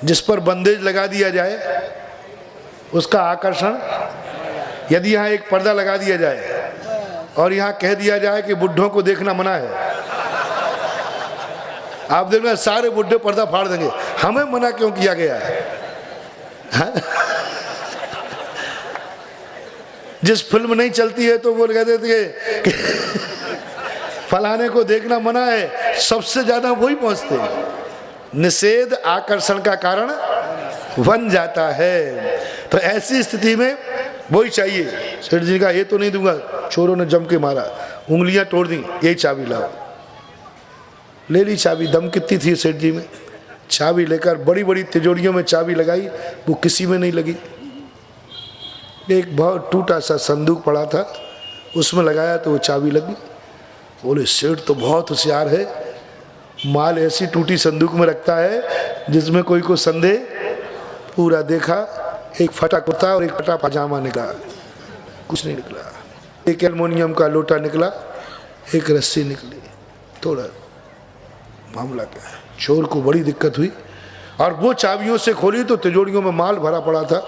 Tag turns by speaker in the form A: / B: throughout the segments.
A: जिस पर बंदेज लगा दिया जाए उसका आकर्षण, यदि यहाँ एक पर्दा लगा दिया जाए और यहाँ कह दिया जाए कि बुढ़ों को देखना मना है, आप देखना सारे बुढ़े पर्दा फाड़ देंगे। हमें मना क्यों किया गया है? जिस फिल्म नहीं चलती है तो वो कहते थे कि फलाने को देखना मना है, सबसे ज्यादा वही पहुंचते हैं। निषेध आकर्षण का कारण बन जाता है। तो ऐसी स्थिति में वही चाहिए। सेठ जी का ये तो नहीं दूंगा, चोरों ने जम के मारा, उंगलियां तोड़ दी, यही चाबी लाओ। ले ली चाबी। दम कितनी थी सेठ जी में? चाबी लेकर बड़ी बड़ी तिजोरियों में चाबी लगाई, वो किसी में नहीं लगी। एक बहुत टूटा सा संदूक पड़ा था, उसमें लगाया तो वो चाबी लगी। बोले सेठ तो बहुत होशियार है, माल ऐसी टूटी संदूक में रखता है जिसमें कोई को संदेह। पूरा देखा, एक फटा कुर्ता और एक फटा पजामा निकला, कुछ नहीं निकला। एक एल्युमिनियम का लोटा निकला, एक रस्सी निकली। थोड़ा मामला क्या है, चोर को बड़ी दिक्कत हुई। और वो चाबियों से खोली तो तिजोरियों में माल भरा पड़ा था,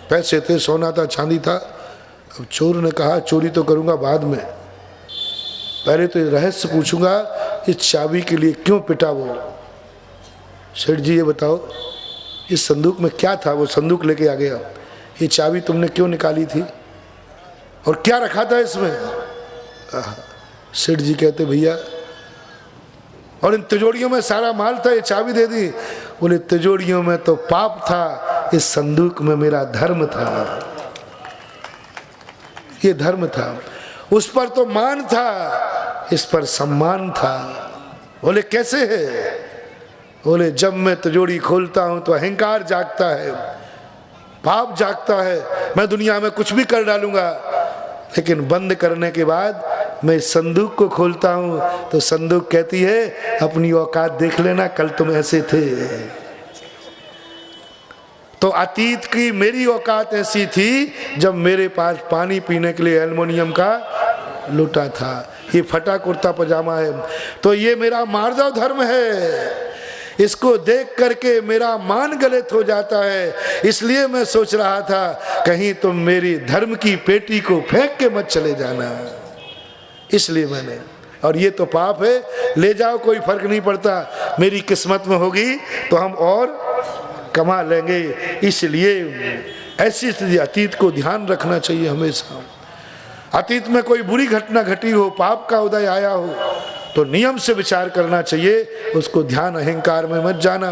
A: पैसे थे, सोना था, चांदी था। अब चोर ने कहा चोरी तो करूंगा बाद में, पहले तो रहस्य पूछूंगा, इस चाबी के लिए क्यों पिटा वो? सेठ जी ये बताओ, इस संदूक में क्या था? वो संदूक लेके आ गया। ये चाबी तुमने क्यों निकाली थी और क्या रखा था इसमें? सेठ जी कहते भैया, और इन तिजोरियों में सारा माल था, ये चाबी दे दी। बोले तिजोरियों में तो पाप था, इस संदूक में मेरा धर्म था। ये धर्म था, उस पर तो मान था, इस पर सम्मान था। बोले कैसे है? बोले जब मैं तिजोरी खोलता हूं तो अहंकार जागता है, पाप जागता है, मैं दुनिया में कुछ भी कर डालूंगा, लेकिन बंद करने के बाद मैं इस संदूक को खोलता हूं तो संदूक कहती है अपनी औकात देख लेना, कल तुम ऐसे थे। तो अतीत की मेरी औकात ऐसी थी जब मेरे पास पानी पीने के लिए एल्युमिनियम का लोटा था, ये फटा कुर्ता पजामा है, तो ये मेरा मार्दव धर्म है। इसको देख करके मेरा मान गलत हो जाता है। इसलिए मैं सोच रहा था कहीं तुम मेरी धर्म की पेटी को फेंक के मत चले जाना, इसलिए मैंने। और ये तो पाप है, ले जाओ कोई फर्क नहीं पड़ता, मेरी किस्मत में होगी तो हम और कमा लेंगे। इसलिए ऐसी स्थिति, अतीत को ध्यान रखना चाहिए हमेशा। अतीत में कोई बुरी घटना घटी हो, पाप का उदय आया हो, तो नियम से विचार करना चाहिए, उसको ध्यान अहंकार में मत जाना।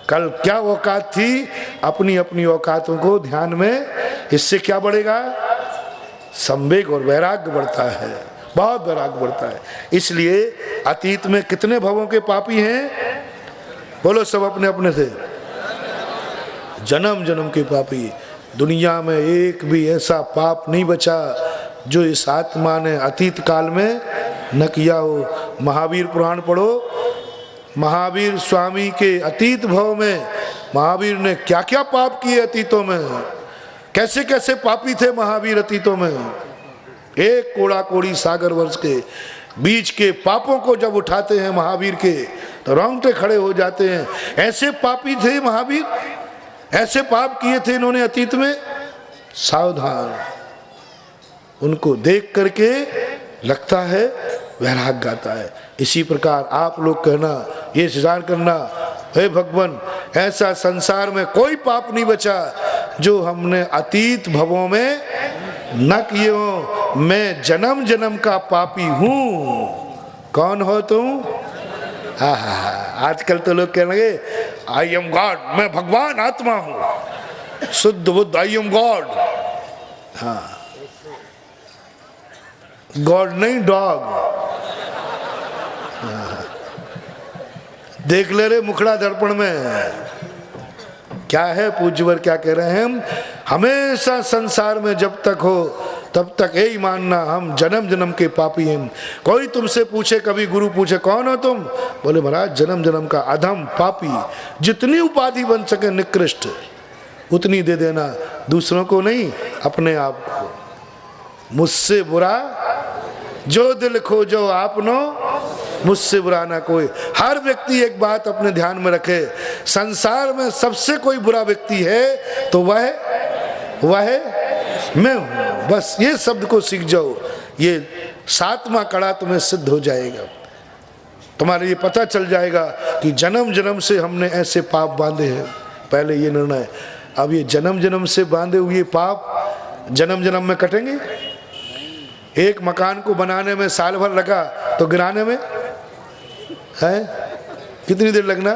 A: कल क्या औकात थी, अपनी अपनी औकातों को ध्यान में, इससे क्या बढ़ेगा? संवेग और वैराग्य बढ़ता है, बहुत वैराग्य बढ़ता है। इसलिए अतीत में कितने भवों के पापी हैं? बोलो सब अपने अपने से। जन्म जन्म के पापी। दुनिया में एक भी ऐसा पाप नहीं बचा जो इस आत्मा ने अतीत काल में न किया हो। महावीर पुराण पढ़ो, महावीर स्वामी के अतीत भव में महावीर ने क्या क्या पाप किए अतीतों में, कैसे कैसे पापी थे महावीर अतीतों में। एक कोड़ा कोड़ी सागर वर्ष के बीच के पापों को जब उठाते हैं महावीर के तो रोंगटे खड़े हो जाते हैं। ऐसे पापी थे महावीर, ऐसे पाप किए थे इन्होंने अतीत में। सावधान, उनको देख करके लगता है वैराग्य आता है। इसी प्रकार आप लोग कहना, ये विचार करना, हे भगवान ऐसा संसार में कोई पाप नहीं बचा जो हमने अतीत भवों में न किए हो। मैं जन्म जन्म का पापी हूं। कौन हो तुम? आजकल तो लोग कहने लगे आई एम गॉड, मैं भगवान आत्मा हूं, शुद्ध बुद्ध, आई एम गॉड। हाँ, गॉड नहीं, डॉग। देख ले रे मुखड़ा दर्पण में क्या है, पूज्यवर क्या कह रहे हैं। हम हमेशा संसार में जब तक हो तब तक यही मानना हम जन्म जन्म के पापी हैं। कोई तुमसे पूछे, कभी गुरु पूछे कौन हो तुम, बोले महाराज जन्म जन्म का अधम पापी, जितनी उपाधि बन सके निकृष्ट, उतनी दे देना, दूसरों को नहीं, अपने आप को। मुझसे बुरा जो दिल खोजो आपनो, मुझसे बुरा ना कोई। हर व्यक्ति एक बात अपने ध्यान में रखे, संसार में सबसे कोई बुरा व्यक्ति है तो वह मैं हूं। बस ये शब्द को सीख जाओ, ये 7वां कड़ा तुम्हें सिद्ध हो जाएगा। तुम्हारे ये पता चल जाएगा कि जन्म जन्म से हमने ऐसे पाप बांधे हैं। पहले ये निर्णय, अब ये जन्म जन्म से बांधे हुए पाप जन्म जन्म में कटेंगे? एक मकान को बनाने में साल भर लगा तो गिराने में है कितनी देर लगना?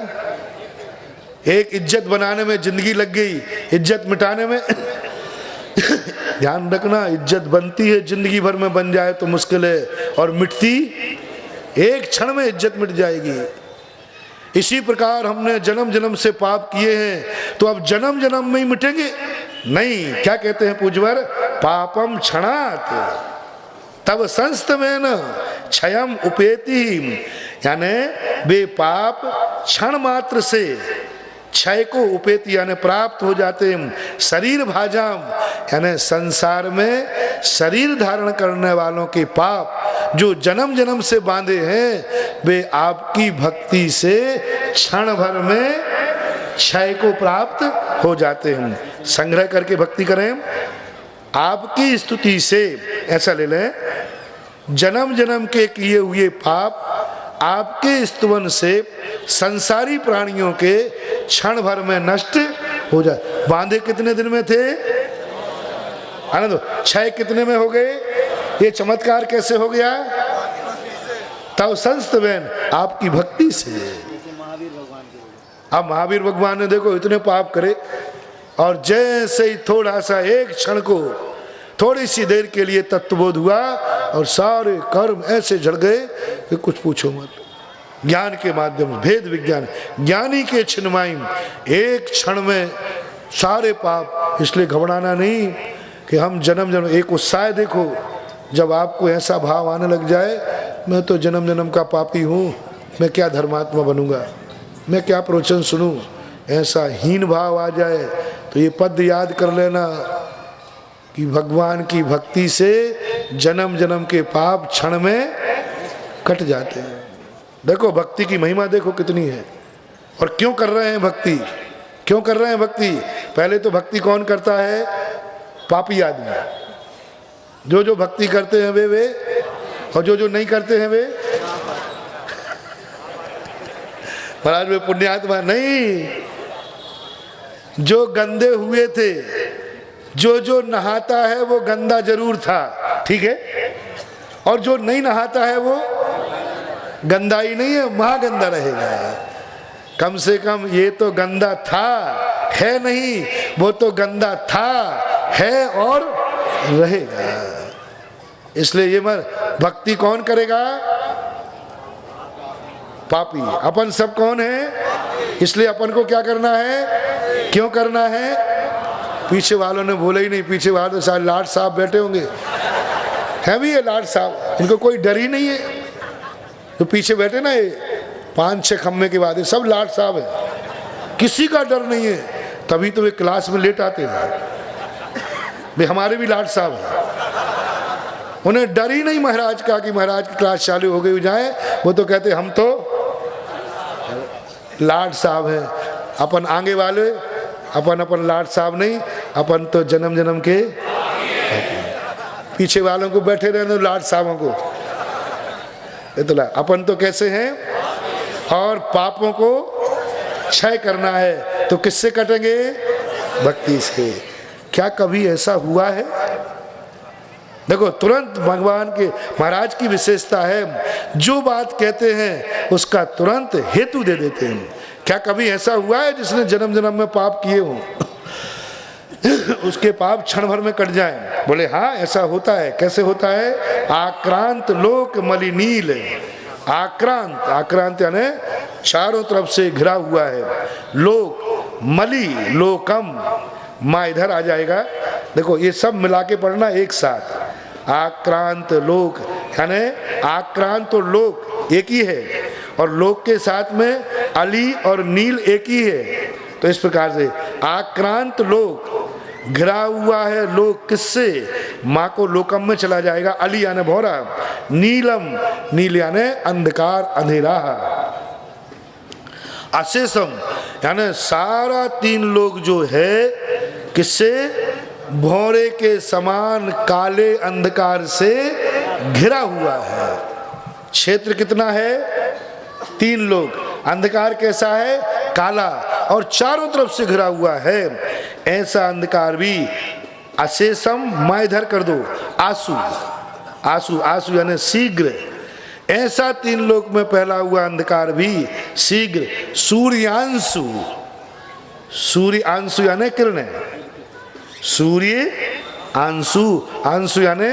A: एक इज्जत बनाने में जिंदगी लग गई, इज्जत मिटाने में ध्यान रखना, इज्जत बनती है जिंदगी भर में बन जाए तो मुश्किल है, और मिटती एक क्षण में इज्जत मिट जाएगी। इसी प्रकार हमने जन्म जन्म से पाप किए हैं तो अब जन्म जन्म में ही मिटेंगे? नहीं। क्या कहते हैं पूज्यवर? पापम क्षणात् तब संस्तमेन क्षयम उपेति, यानी वे पाप क्षण मात्र से क्षय को उपेति यानी प्राप्त हो जाते हैं। शरीर भाजाम यानी संसार में शरीर धारण करने वालों के पाप जो जन्म जन्म से बांधे हैं वे आपकी भक्ति से क्षण भर में क्षय को प्राप्त हो जाते हैं। संग्रह करके भक्ति करें। आपकी स्तुति से, ऐसा ले लें, जन्म जन्म के किए हुए पाप आपके स्तुवन से संसारी प्राणियों के क्षण भर में नष्ट हो जाए। बांधे कितने दिन में थे? आनंद, क्षय कितने में हो गए? ये चमत्कार कैसे हो गया? तब संस्तवेन आपकी भक्ति से। अब महावीर भगवान ने देखो इतने पाप करे और जैसे ही थोड़ा सा एक क्षण को थोड़ी सी देर के लिए तत्वबोध हुआ और सारे कर्म ऐसे झड़ गए कि कुछ पूछो मत। ज्ञान के माध्यम से, भेद विज्ञान, ज्ञानी के छिन्माइम, एक क्षण में सारे पाप। इसलिए घबराना नहीं कि हम जन्म जन्म, एक उत्साह देखो जब आपको ऐसा भाव आने लग जाए मैं तो जन्म जन्म का पापी हूँ, मैं क्या धर्मात्मा बनूंगा, मैं क्या प्रवचन सुनूं, ऐसा हीन भाव आ जाए तो ये पद याद कर लेना कि भगवान की भक्ति से जन्म जन्म के पाप क्षण में कट जाते हैं। देखो भक्ति की महिमा देखो कितनी है। और क्यों कर रहे हैं भक्ति? क्यों कर रहे हैं भक्ति? पहले तो भक्ति कौन करता है? पापी आदमी। जो जो भक्ति करते हैं वे और जो जो नहीं करते हैं वे महाराज वे पुण्यात्मा नहीं। जो गंदे हुए थे, जो जो नहाता है वो गंदा जरूर था, ठीक है, और जो नहीं नहाता है वो गंदा ही नहीं है, महागंदा रहेगा। कम से कम ये तो गंदा था, है नहीं, वो तो गंदा था, है और रहेगा। इसलिए ये मत, भक्ति कौन करेगा? पापी। अपन सब कौन है? इसलिए अपन को क्या करना है? क्यों करना है? पीछे वालों ने बोला ही नहीं, पीछे वालों सारे लाट साहब बैठे होंगे, है भी ये लाट साहब, इनको कोई डर ही नहीं है। तो पीछे बैठे ना ये 5-6 खम्मे के बाद ये सब लाट साहब है, किसी का डर नहीं है। तभी तो वे क्लास में लेट आते हैं, वे हमारे भी लाट साहब हैं। उन्हें डर ही नहीं महाराज का कि महाराज की क्लास चालू हो गई जाए, वो तो कहते हम तो लाट साहब हैं। अपन आगे वाले अपन लाट साहब नहीं, अपन तो जन्म जन्म के पीछे वालों को बैठे रहने दो, लाट साहबों को। इतना अपन तो कैसे हैं? और पापों को क्षय करना है तो किससे कटेंगे? भक्ति से। क्या कभी ऐसा हुआ है? देखो तुरंत भगवान के महाराज की विशेषता है, जो बात कहते हैं उसका तुरंत हेतु दे देते हैं। क्या कभी ऐसा हुआ है जिसने जन्म जन्म में पाप किए हों उसके पाप क्षण भर में कट जाएं? बोले हाँ ऐसा होता है। कैसे होता है? आक्रांत लोक मलिनील। आक्रांत, आक्रांत यानी चारों तरफ से घिरा हुआ है। लोक मलि, लोकम, माँ इधर आ जाएगा। देखो ये सब मिला के पढ़ना एक साथ। आक्रांत लोक यानी आक्रांत और लोक एक ही है, और लोक के साथ में अली और नील एक ही है। तो इस प्रकार से आक्रांत लोक, घिरा हुआ है लोक किससे? माँ को लोकम में चला जाएगा। अली यानी भौरा, नीलम, नील यानी अंधकार अंधेरा, अशेषम यानी सारा तीन लोग जो है किससे? भौरे के समान काले अंधकार से घिरा हुआ है। क्षेत्र कितना है? 3 लोग। अंधकार कैसा है? काला और चारों तरफ से घिरा हुआ है। ऐसा अंधकार भी अशेषम, मैं इधर कर दो, आंसू, आंसू, आंसू यानी शीघ्र। ऐसा 3 लोक में फैला हुआ अंधकार भी शीघ्र। सूर्यांशु, सूर्य अंशु यानी किरण, सूर्य अंशु, अंशु यानी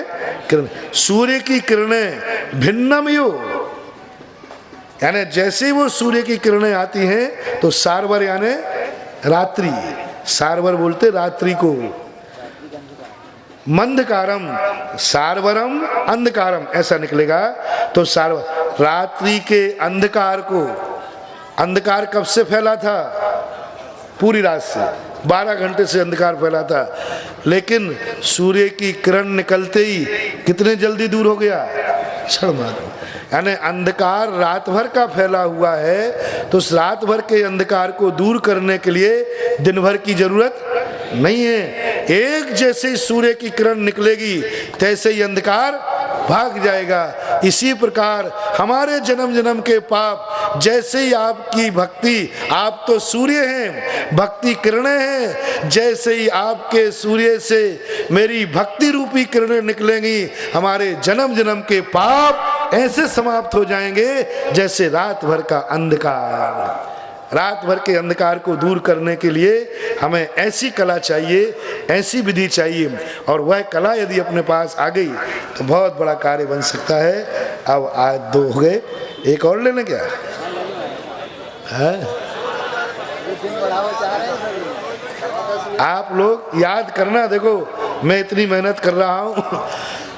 A: किरण। सूर्य की किरणें भिन्नम यो, यानी जैसे वो सूर्य की किरणें आती हैं तो सारवर यानी रात्रि, सारवर बोलते रात्रि को। मंधकारम, सारवरम अंधकारम ऐसा निकलेगा। तो सारवर रात्रि के अंधकार को, अंधकार कब से फैला था? पूरी रात से, 12 घंटे से अंधकार फैला था। लेकिन सूर्य की किरण निकलते ही कितने जल्दी दूर हो गया? क्षण मात्र। यानी अंधकार रात भर का फैला हुआ है, तो उस रात भर के अंधकार को दूर करने के लिए दिन भर की जरूरत नहीं है। एक जैसे ही सूर्य की किरण निकलेगी तैसे ही अंधकार भाग जाएगा। इसी प्रकार हमारे जन्म जन्म के पाप, जैसे ही आपकी भक्ति, आप तो सूर्य हैं, भक्ति किरणें हैं, जैसे ही आपके सूर्य से मेरी भक्ति रूपी किरणें निकलेंगी, हमारे जन्म जन्म के पाप ऐसे समाप्त हो जाएंगे जैसे रात भर का अंधकार। रात भर के अंधकार को दूर करने के लिए हमें ऐसी कला चाहिए, ऐसी विधि चाहिए, और वह कला यदि अपने पास आ गई तो बहुत बड़ा कार्य बन सकता है। अब आज 2 हो गए, एक और लेना क्या है? आप लोग याद करना, देखो मैं इतनी मेहनत कर रहा हूँ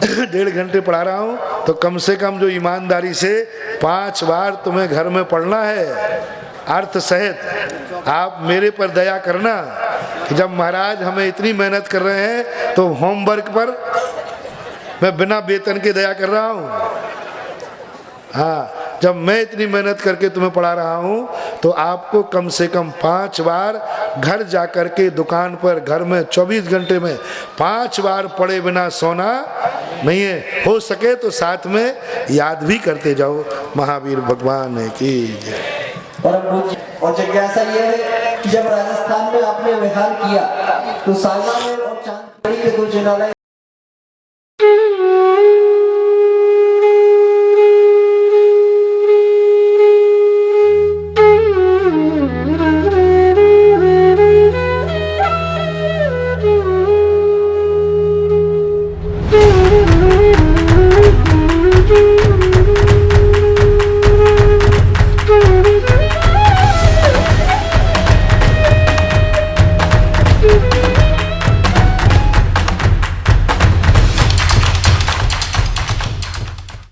A: 1.5 घंटे पढ़ा रहा हूँ, तो कम से कम जो ईमानदारी से 5 बार तुम्हें घर में पढ़ना है अर्थ सहित। आप मेरे पर दया करना कि जब महाराज हमें इतनी मेहनत कर रहे हैं तो होमवर्क पर मैं बिना वेतन के दया कर रहा हूँ। हाँ, जब मैं इतनी मेहनत करके तुम्हें पढ़ा रहा हूँ तो आपको कम से कम 5 बार घर जा कर के दुकान पर, घर में 24 घंटे में 5 बार पढ़े बिना सोना नहीं है। हो सके तो साथ में याद भी करते जाओ। महावीर भगवान की जय।
B: और जिज्ञासा ये है कि जब राजस्थान में आपने विहार किया तो सालना में और चांदपुरी के 2 जिला